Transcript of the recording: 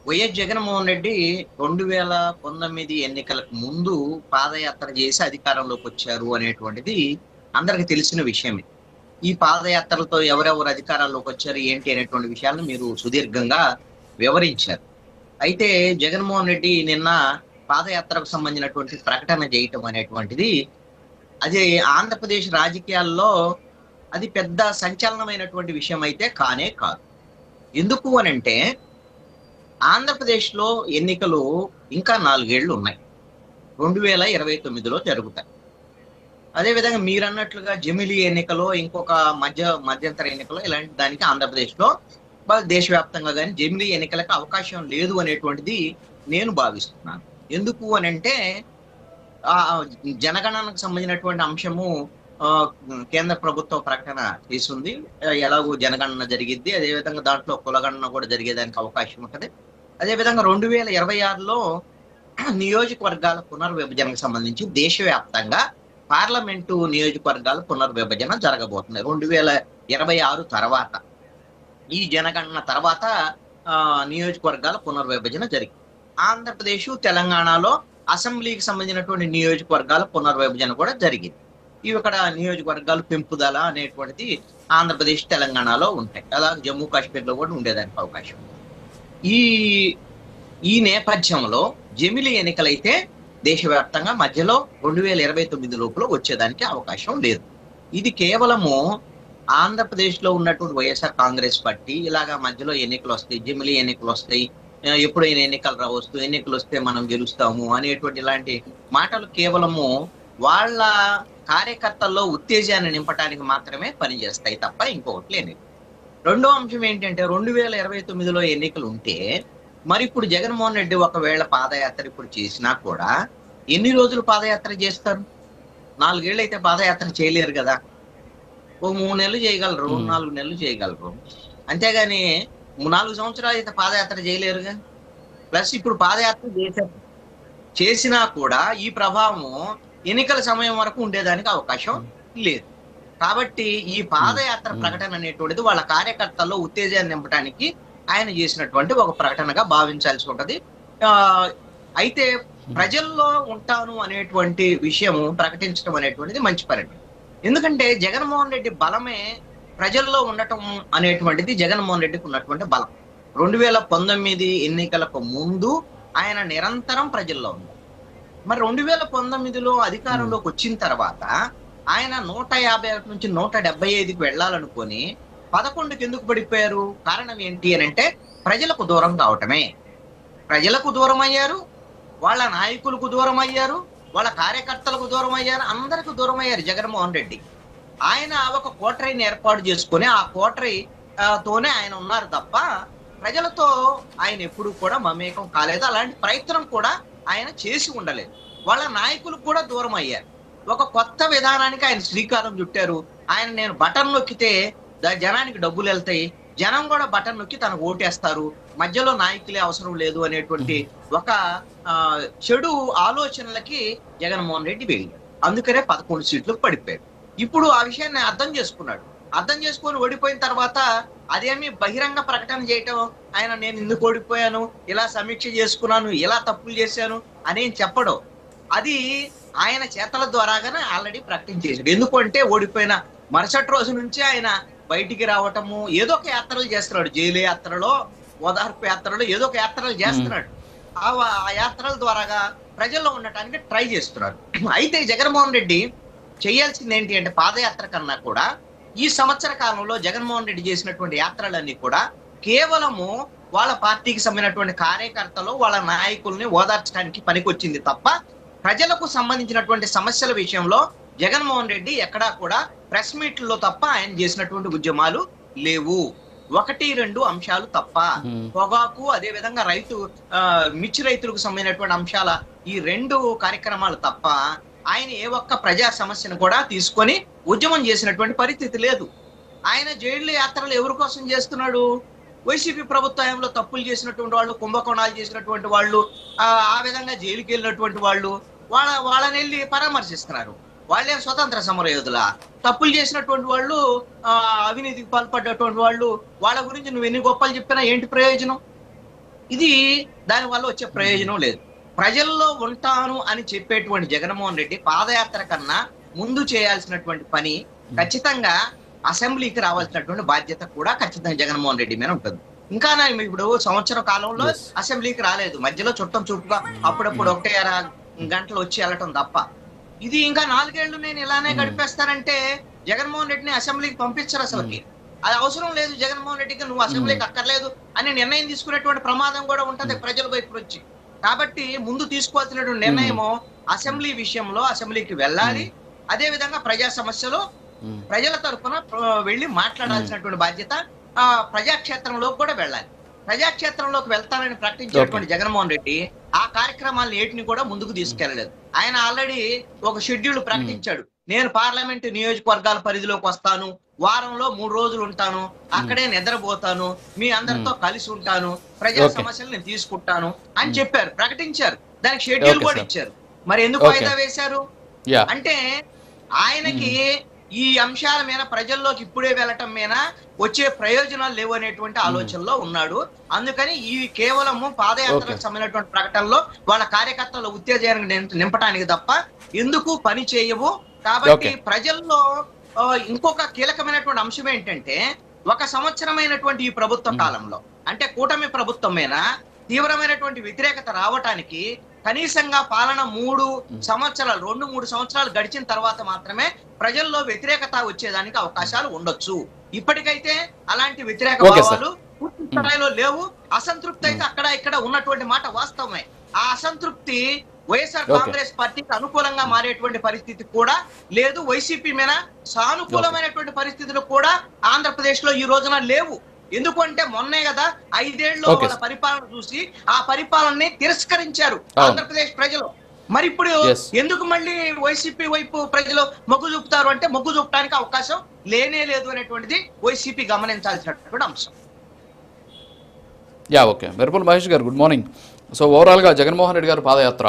YS Jaganmohan Reddy 2019 ఎన్నికలకు ముందు పాదయాత్ర చేసి అధికారంలోకి వచ్చారు అనేటువంటిది అందరికి తెలిసిన విషయమే. ఈ పాదయాత్రలతో ఎవరెవరు అధికారంలోకి వచ్చారు ఏంటి అనేటువంటి విషయాలను మీరు సుదీర్ఘంగా వివరించారు. అయితే జగన్మోహన్ రెడ్డి నిన్న పాదయాత్రకు సంబంధించినటువంటి ప్రకటన చేయటం అనేటువంటిది అది ఆంధ్రప్రదేశ్ రాజకీయాల్లో అది పెద్ద సంచలనమైనటువంటి విషయం అయితే కానే కాదు. ఎందుకు అనంటే ఆంధ్రప్రదేశ్ లో ఎన్నికలు ఇంకా 4 ఏళ్లు ఉన్నాయి. 2029లో జరుగుతాయి. అదేవిధంగా మీరు అన్నట్లుగా జమిలీ ఎన్నికలో ఇంకొక మధ్యంతర ఎన్నికలో ఇలాంటి దానికి ఆంధ్రప్రదేశ్ లో దేశవ్యాప్తంగా కానీ జమిలీ ఎన్నికలకు అవకాశం లేదు అనేటువంటిది నేను భావిస్తున్నాను. ఎందుకు అనంటే ఆ జనగణనకు సంబంధించినటువంటి అంశము కేంద్ర ప్రభుత్వ ప్రకటన చేసింది. ఎలాగో జనగణన జరిగిద్ది, అదేవిధంగా దాంట్లో కులగణన కూడా జరిగేదానికి అవకాశం ఉంటుంది. అదేవిధంగా 2026లో నియోజకవర్గాల పునర్విభజనకు సంబంధించి దేశవ్యాప్తంగా పార్లమెంటు నియోజకవర్గాల పునర్విభజన జరగబోతుంది 2026 తర్వాత. ఈ జనగణన తర్వాత నియోజకవర్గాల పునర్విభజన జరిగింది. ఆంధ్రప్రదేశ్ తెలంగాణలో అసెంబ్లీకి సంబంధించినటువంటి నియోజకవర్గాల పునర్విభజన కూడా జరిగింది. ఇవి ఇక్కడ నియోజకవర్గాలు పెంపుదల అనేటువంటిది ఆంధ్రప్రదేశ్ తెలంగాణలో ఉంటాయి. అలాగే జమ్మూ కాశ్మీర్లో కూడా ఉండేదానికి అవకాశం. ఈ ఈ నేపథ్యంలో జమిలీ ఎన్నికలైతే దేశవ్యాప్తంగా మధ్యలో 2029 లోపల వచ్చేదానికి అవకాశం లేదు. ఇది కేవలము ఆంధ్రప్రదేశ్ లో ఉన్నటువంటి వైఎస్ఆర్ కాంగ్రెస్ పార్టీ ఇలాగా మధ్యలో ఎన్నికలు వస్తాయి, జమిలీ ఎన్నికలు వస్తాయి, ఎప్పుడైనా ఎన్నికలు రావచ్చు, ఎన్నికలు వస్తే మనం గెలుస్తాము అనేటువంటి ఇలాంటి మాటలు కేవలము వాళ్ళ కార్యకర్తల్లో ఉత్తేజాన్ని నింపడానికి మాత్రమే పనిచేస్తాయి తప్ప ఇంకొకటి లేదు. రెండో అంశం ఏంటంటే 2029లో ఎన్నికలు ఉంటే మరి ఇప్పుడు జగన్మోహన్ రెడ్డి ఒకవేళ పాదయాత్ర ఇప్పుడు చేసినా కూడా ఎన్ని రోజులు పాదయాత్ర చేస్తారు? 4 ఏళ్ళు అయితే పాదయాత్ర చేయలేరు కదా. ఓ 3 నెలలు చేయగలరు, 4 నెలలు చేయగలరు. అంతేగాని 4 సంవత్సరాలు అయితే పాదయాత్ర చేయలేరుగా. ప్లస్ ఇప్పుడు పాదయాత్ర చేసినా కూడా ఈ ప్రభావం ఎన్నికల సమయం వరకు ఉండేదానికి అవకాశం లేదు. కాబట్టి ఈ పాదయాత్ర ప్రకటన అనేటువంటిది వాళ్ళ కార్యకర్తల్లో ఉత్తేజాన్ని నింపడానికి ఆయన చేసినటువంటి ఒక ప్రకటనగా భావించాల్సి ఉంటది. అయితే ప్రజల్లో ఉంటాను అనేటువంటి విషయము ప్రకటించడం అనేటువంటిది మంచి పని. ఎందుకంటే జగన్మోహన్ రెడ్డి బలమే ప్రజల్లో ఉండటం అనేటువంటిది జగన్మోహన్ రెడ్డికి ఉన్నటువంటి బలం. 2019 ఎన్నికలకు ముందు ఆయన నిరంతరం ప్రజల్లో ఉన్నారు. మరి 2019లో అధికారంలోకి వచ్చిన తర్వాత ఆయన 151 నుంచి 175కి వెళ్ళాలనుకొని 11కి ఎందుకు పడిపోయారు? కారణం ఏంటి అని అంటే ప్రజలకు దూరం కావటమే. ప్రజలకు దూరం అయ్యారు, వాళ్ళ నాయకులకు దూరం అయ్యారు, వాళ్ళ కార్యకర్తలకు దూరం అయ్యారు, అందరికి దూరం అయ్యారు జగన్మోహన్ రెడ్డి. ఆయన ఒక కోటరీని ఏర్పాటు చేసుకుని ఆ కోటరీ తోనే ఆయన ఉన్నారు తప్ప ప్రజలతో ఆయన ఎప్పుడు కూడా మమేకం కాలేదు. అలాంటి ప్రయత్నం కూడా ఆయన చేసి ఉండలేదు. వాళ్ళ నాయకులు కూడా దూరం అయ్యారు. ఒక కొత్త విధానానికి ఆయన శ్రీకారం చుట్టారు. ఆయన నేను బటన్ నొక్కితే జనానికి డబ్బులు వెళ్తాయి, జనం కూడా బటన్ నొక్కి తనకు ఓటేస్తారు, మధ్యలో నాయకులే అవసరం లేదు అనేటువంటి ఒక చెడు ఆలోచనలకి జగన్మోహన్ రెడ్డి వెళ్ళాడు. అందుకనే 11 సీట్లు పడిపోయాడు. ఇప్పుడు ఆ విషయాన్ని అర్థం చేసుకున్నాడు. అర్థం చేసుకొని ఓడిపోయిన తర్వాత అదేమి బహిరంగ ప్రకటన చేయటం, ఆయన నేను ఎందుకు ఓడిపోయాను, ఇలా సమీక్ష చేసుకున్నాను, ఇలా తప్పులు చేశాను అని చెప్పడం, అది ఆయన చేతల ద్వారాగానే ఆల్రెడీ ప్రకటించేసాడు. ఎందుకంటే ఓడిపోయిన మరుసటి రోజు నుంచి ఆయన బయటికి రావటము, ఏదో ఒక యాత్రలు చేస్తున్నాడు. జైలు యాత్రలో, ఓదార్పు యాత్రలో ఏదో ఒక యాత్రలు చేస్తున్నాడు. ఆ యాత్రల ద్వారాగా ప్రజల్లో ఉండటానికి ట్రై చేస్తున్నాడు. అయితే జగన్మోహన్ రెడ్డి చేయాల్సింది ఏంటి అంటే పాదయాత్ర కన్నా కూడా ఈ సంవత్సర కాలంలో జగన్మోహన్ రెడ్డి చేసినటువంటి యాత్రలన్నీ కూడా కేవలము వాళ్ళ పార్టీకి సంబంధించినటువంటి కార్యకర్తలు, వాళ్ళ నాయకుల్ని ఓదార్చడానికి పనికొచ్చింది తప్ప ప్రజలకు సంబంధించినటువంటి సమస్యల విషయంలో జగన్మోహన్ రెడ్డి ఎక్కడా కూడా ప్రెస్ మీట్లలో తప్ప ఆయన చేసినటువంటి ఉద్యమాలు లేవు. 1-2 అంశాలు తప్ప, పొగాకు అదే విధంగా మిర్చి రైతులకు సంబంధించినటువంటి అంశాల ఈ 2 కార్యక్రమాలు తప్ప ఆయన ఏ ఒక్క ప్రజా సమస్యను కూడా తీసుకొని ఉద్యమం చేసినటువంటి పరిస్థితి లేదు. ఆయన జైలు యాత్రలు ఎవరి కోసం చేస్తున్నాడు? వైసీపీ ప్రభుత్వంలో తప్పులు చేసినటువంటి వాళ్ళు, కుంభకోణాలు చేసినటువంటి వాళ్ళు, ఆ విధంగా జైలుకి వెళ్ళినటువంటి వాళ్ళు వాళ్ళని వెళ్ళి పరామర్శిస్తున్నారు. వాళ్ళే స్వతంత్ర సమరయోధుల? తప్పులు చేసినటువంటి వాళ్ళు, అవినీతికి పాల్పడ్డటువంటి వాళ్ళు, వాళ్ళ గురించి నువ్వు ఎన్ని గొప్పలు చెప్పినా ఏంటి ప్రయోజనం? ఇది దానివల్ల వచ్చే ప్రయోజనం లేదు. ప్రజల్లో ఉంటాను అని చెప్పేటువంటి జగన్మోహన్ రెడ్డి పాదయాత్ర కన్నా ముందు చేయాల్సినటువంటి పని ఖచ్చితంగా అసెంబ్లీకి రావాల్సినటువంటి బాధ్యత కూడా ఖచ్చితంగా జగన్మోహన్ రెడ్డి మీద ఉంటుంది. ఇంకా ఇప్పుడు సంవత్సర కాలంలో అసెంబ్లీకి రాలేదు, మధ్యలో చుట్టం చూపుగా అప్పుడప్పుడు 1.5 గంటలు వచ్చి వెళ్ళటం తప్ప. ఇది ఇంకా 4 ఏళ్లు నేను ఇలానే గడిపేస్తానంటే జగన్మోహన్ రెడ్డిని అసెంబ్లీకి పంపించరు అసలుకి. అది అవసరం లేదు జగన్మోహన్ రెడ్డికి, నువ్వు అసెంబ్లీకి అక్కర్లేదు అని నిర్ణయం తీసుకునేటువంటి ప్రమాదం కూడా ఉంటది ప్రజల వైపు నుంచి. కాబట్టి ముందు తీసుకోవాల్సినటువంటి నిర్ణయము అసెంబ్లీ విషయంలో అసెంబ్లీకి వెళ్ళాలి. అదే విధంగా ప్రజా సమస్యలు ప్రజల తరఫున వెళ్ళి మాట్లాడాల్సినటువంటి బాధ్యత ప్రజాక్షేత్రంలోకి కూడా వెళ్ళాలి. ప్రజాక్షేత్రంలోకి వెళ్తానని ప్రకటించినటువంటి జగన్మోహన్ రెడ్డి ఆ కార్యక్రమాలను ఏటిని కూడా ముందుకు తీసుకెళ్లలేదు. ఆయన ఆల్రెడీ ఒక షెడ్యూల్ ప్రకటించాడు. నేను పార్లమెంటు నియోజకవర్గాల పరిధిలోకి వస్తాను, వారంలో 3 రోజులు ఉంటాను, అక్కడే నిద్రపోతాను, మీ అందరితో కలిసి ఉంటాను, ప్రజా సమస్యలు నేను తీసుకుంటాను అని చెప్పారు, ప్రకటించారు. దానికి షెడ్యూల్ కూడా ఇచ్చారు. మరి ఎందుకు వాయిదా వేశారు అంటే ఆయనకి ఈ అంశాల మీద ప్రజల్లోకి ఇప్పుడే వెళ్ళటం మీద వచ్చే ప్రయోజనాలు లేవు అనేటువంటి ఆలోచనలో ఉన్నాడు. అందుకని ఈ కేవలము పాదయాత్రకు సంబంధించినటువంటి ప్రకటనలో వాళ్ళ కార్యకర్తల ఉత్తేజాన్ని నింపడానికి తప్ప ఎందుకు పని చేయవు. కాబట్టి ప్రజల్లో ఇంకొక కీలకమైనటువంటి అంశం ఏంటంటే, 1 సంవత్సరమైనటువంటి ఈ ప్రభుత్వ కాలంలో అంటే కూటమి ప్రభుత్వం మీద తీవ్రమైనటువంటి వ్యతిరేకత రావటానికి కనీసంగా పాలన 3 సంవత్సరాలు 2-3 సంవత్సరాలు గడిచిన తర్వాత మాత్రమే ప్రజల్లో వ్యతిరేకత వచ్చేదానికి అవకాశాలు ఉండొచ్చు. ఇప్పటికైతే అలాంటి వ్యతిరేక భావాలు పూర్తి స్థాయిలో లేవు. అసంతృప్తి అయితే అక్కడ ఇక్కడ ఉన్నటువంటి మాట వాస్తవమే. ఆ అసంతృప్తి వైఎస్ఆర్ కాంగ్రెస్ పార్టీకి అనుకూలంగా మారేటువంటి పరిస్థితి కూడా లేదు. వైసీపీ మీద సానుకూలమైనటువంటి పరిస్థితులు కూడా ఆంధ్రప్రదేశ్ లో ఈ రోజున లేవు. ఎందుకంటే మొన్నే కదా 5 ఏళ్ళు వాళ్ళ పరిపాలన చూసి ఆ పరిపాలనని తిరస్కరించారు ఆంధ్రప్రదేశ్ ప్రజలు. మరి ఇప్పుడు ఎందుకు మళ్ళీ వైసీపీ వైపు ప్రజలు మొగ్గు చూపుతారు అంటే మొగ్గు చూపడానికి అవకాశం లేనే లేదు అనేటువంటిది వైసీపీ గమనించాల్సినటువంటి అంశం. ఓకే, మెరుపుల మహేష్ గారు గుడ్ మార్నింగ్. సో ఓవరాల్ గా జగన్మోహన్ రెడ్డి గారు పాదయాత్ర